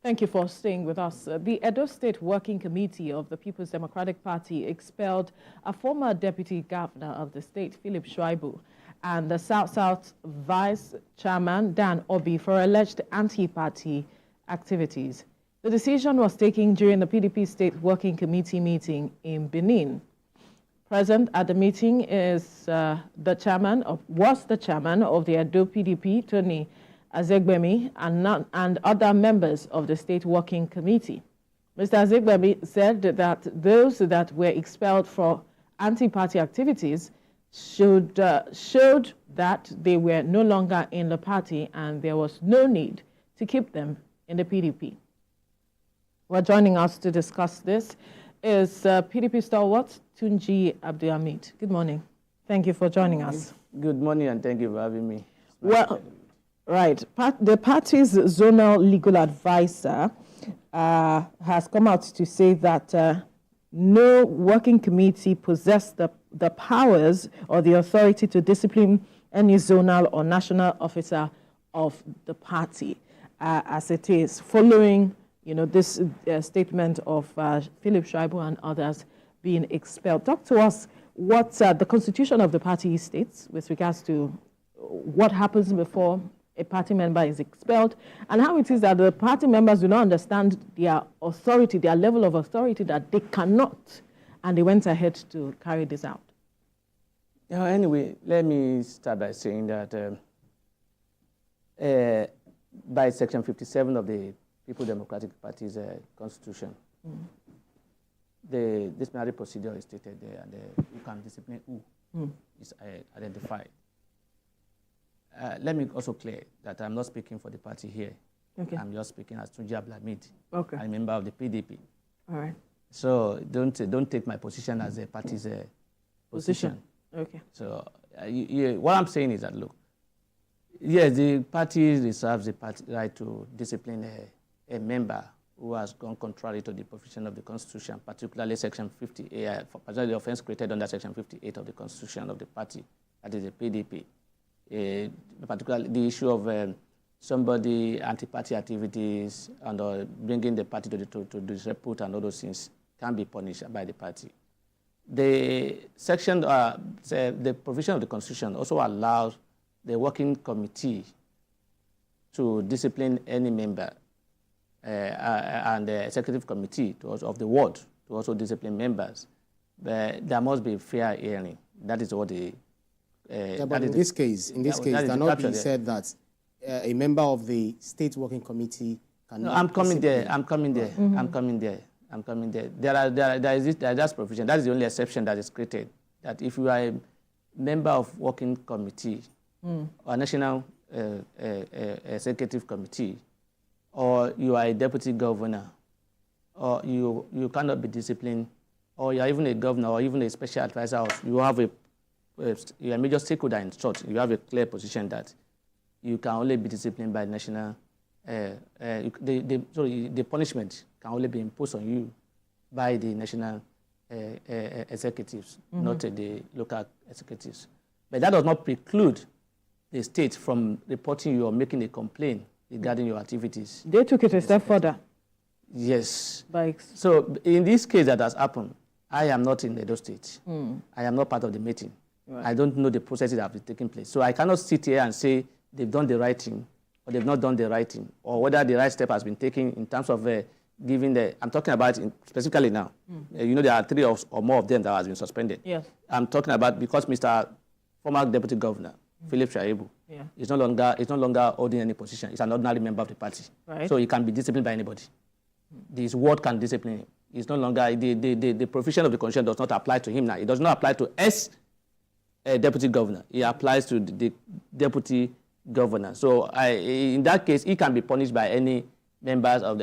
Thank you for staying with us. The Edo State Working Committee of the People's Democratic Party expelled a former deputy governor of the state, Philip Shaibu, and the South-South Vice Chairman, Dan Orbih, for alleged anti-party activities. The decision was taken during the PDP State Working Committee meeting in Benin. Present at the meeting is was the chairman of the Edo PDP, Tony Azegbemi, and other members of the State Working Committee. Mr. Azegbemi said that those that were expelled for anti-party activities showed that they were no longer in the party and there was no need to keep them in the PDP. Well, joining us to discuss this is PDP stalwart Tunji Abdulhamid. Good morning. Thank you for joining us. Good morning, and thank you for having me. Well, right. The party's zonal legal advisor has come out to say that no working committee possessed the powers or the authority to discipline any zonal or national officer of the party as it is, following this statement of Philip Shaibu and others being expelled. Talk to us what the constitution of the party states with regards to what happens before a party member is expelled, and how it is that the party members do not understand their authority, their level of authority, that they cannot, and they went ahead to carry this out. Anyway, let me start by saying that by Section 57 of the People's Democratic Party's constitution, the disciplinary procedure is stated there, and you can discipline who is identified. Let me also clear that I'm not speaking for the party here. Okay. I'm just speaking as Tunji Abdulhamid. Okay. I'm a member of the PDP. All right. So don't take my position as a party's position. Okay. So what I'm saying is that, look, yes, the party reserves the right to discipline a member who has gone contrary to the provision of the Constitution, particularly Section 58, particularly the offense created under Section 58 of the Constitution of the party, that is the PDP. Particularly the issue of somebody anti-party activities and bringing the party to disrepute and all those things can be punished by the party. The section, the provision of the Constitution also allows the working committee to discipline any member and the executive committee of the ward to also discipline members. But there must be fair hearing. That is what the but in this case, it cannot be said that a member of the state working committee cannot. No, I'm coming there. There is this provision. That is the only exception that is created. That if you are a member of working committee or national executive committee, or you are a deputy governor, or you cannot be disciplined, or you are even a governor or even a special advisor, or you have you're a major stakeholder in short, you have a clear position that you can only be disciplined by national, the punishment can only be imposed on you by the national executives, not the local executives. But that does not preclude the state from reporting you or making a complaint regarding your activities. They took it a step further. Yes. So in this case that has happened, I am not in Edo State. I am not part of the meeting. Right. I don't know the processes that have been taking place. So I cannot sit here and say they've done the right thing or they've not done the right thing, or whether the right step has been taken in terms of giving I'm talking about specifically now. There are 3 or more of them that has been suspended. Yes. I'm talking about because Mr. former Deputy Governor, Philip Shaibu, is no longer holding any position. He's an ordinary member of the party. Right. So he can be disciplined by anybody. This ward can discipline him. It's no longer, the provision of the Constitution does not apply to him now. It does not apply to deputy governor. It applies to the deputy governor. So in that case, he can be punished by any members of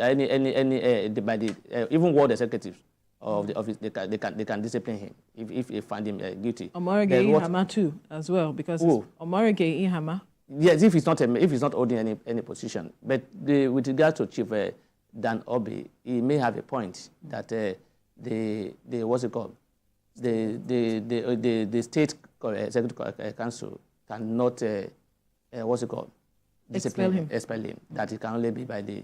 even ward executives of the office. They can discipline him if they find him guilty. Omarege Ihama too, as well, because Omarege Ihama. Yes, if he's not holding any position. But with regard to Chief Dan Orbih, he may have a point that what's it called? The state executive council cannot what's it called? Expel him. That it can only be by the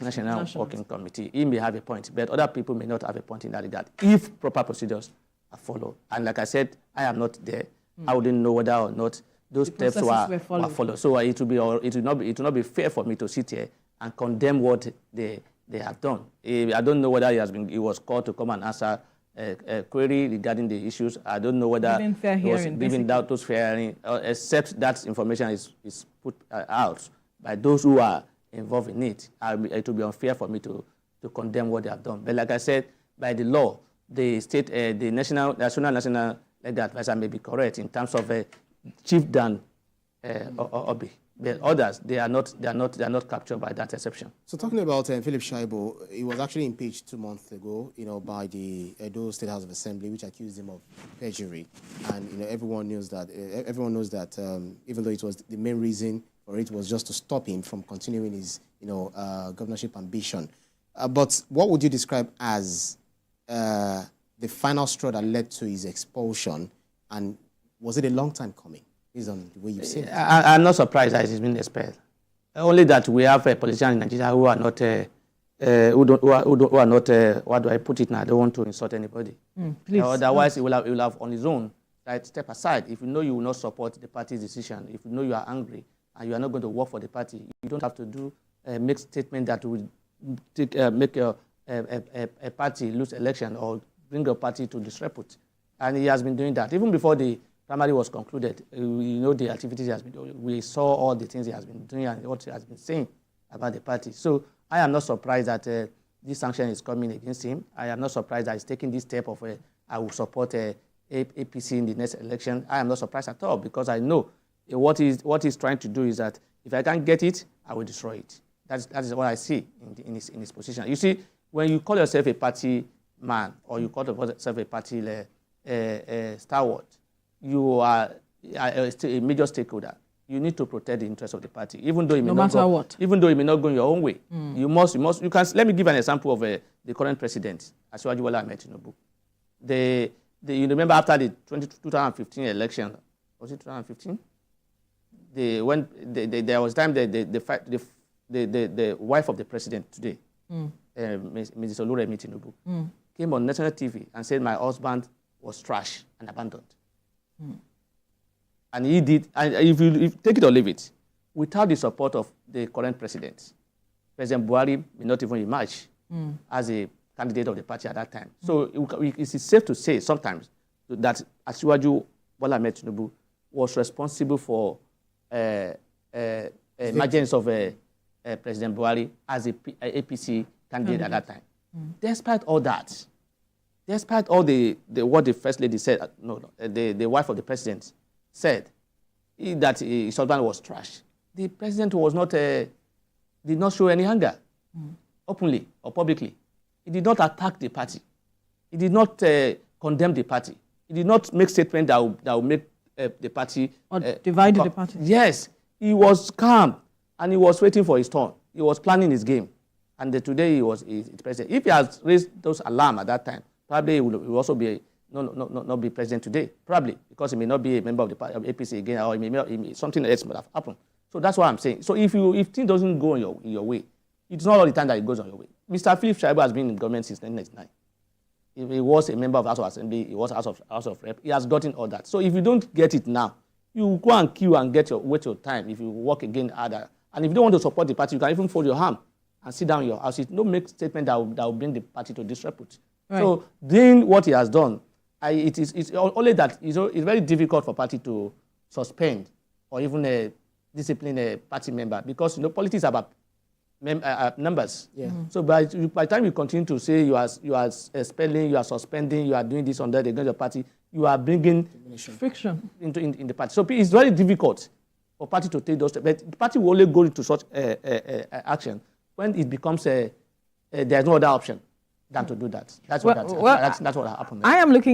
National Working Committee. He may have a point, but other people may not have a point in that regard if proper procedures are followed. And like I said, I am not there. I wouldn't know whether or not those steps were followed. So it will not be fair for me to sit here and condemn what they have done. I don't know whether he was called to come and answer a query regarding the issues. I don't know whether he was giving out those fair hearing, except that information is put out by those who are involved in it. It will be unfair for me to condemn what they have done. But like I said, by the law, the state, the national legal advisor may be correct in terms of Chief Dan Orbih. The others, they are not captured by that exception. So talking about Philip Shaibu, he was actually impeached 2 months ago, by the Edo State House of Assembly, which accused him of perjury. And everyone knows that. Even though it was the main reason for it was just to stop him from continuing his, governorship ambition. But what would you describe as the final straw that led to his expulsion, and was it a long time coming? Based on the way you've seen it. I'm not surprised that he's been expelled. Only that we have politicians in Nigeria who are not, who are not. What do I put it now? I don't want to insult anybody. Otherwise, he will have on his own. Right, step aside. If you know you will not support the party's decision, if you know you are angry and you are not going to work for the party, you don't have to make statement that will make a party lose election or bring a party to disrepute. And he has been doing that even before the primary was concluded. The activities he has been doing. We saw all the things he has been doing and what he has been saying about the party. So I am not surprised that this sanction is coming against him. I am not surprised that he's taking this step of I will support APC in the next election. I am not surprised at all, because I know what he's trying to do is that if I can't get it, I will destroy it. That is what I see in his position. You see, when you call yourself a party man or you call yourself a party stalwart, you are a major stakeholder. You need to protect the interests of the party, even though it may even though it may not go in your own way. You must. You can. Let me give an example of the current president, Asiwaju Bola Ahmed Tinubu. You remember after the 2015 election, was it 2015? There was time the wife of the president today, Mrs. Oluremi Tinubu, came on national TV and said my husband was trash and abandoned. And he did, and if you take it or leave it, without the support of the current President Buhari may not even emerge as a candidate of the party at that time. So it is safe to say sometimes that Asiwaju Bola Ahmed Tinubu was responsible for emergence of President Buhari as a APC candidate at that time. Despite all that, despite all what the First Lady said, the wife of the president said, that his husband was trash, the president did not show any anger, openly or publicly. He did not attack the party. He did not condemn the party. He did not make statements that would make the party... Or divide the party. Yes. He was calm and he was waiting for his turn. He was planning his game. And today he was president. If he has raised those alarm at that time, probably he will also be not be president today, probably, because he may not be a member of the party, of APC again, or something else might have happened. So that's what I'm saying. So if things doesn't go in your way, it's not all the time that it goes on your way. Mr. Philip Shaibu has been in government since 1999. If he was a member of House of Assembly, he was House of Rep, he has gotten all that. So if you don't get it now, you go and queue and wait your time if you work again harder. And if you don't want to support the party, you can even fold your arm and sit down in your house. Don't make statement that will bring the party to disrepute. Right. So doing what he has done, it's only that it's very difficult for party to suspend or even discipline a party member, because politics is about numbers. Yeah. So by the time you continue to say you are expelling, you are suspending, you are doing this on that against the party, you are bringing friction in the party. So it's very difficult for party to take those steps. But the party will only go into such action when it becomes there's no other option than to do that. That's what happened. I am looking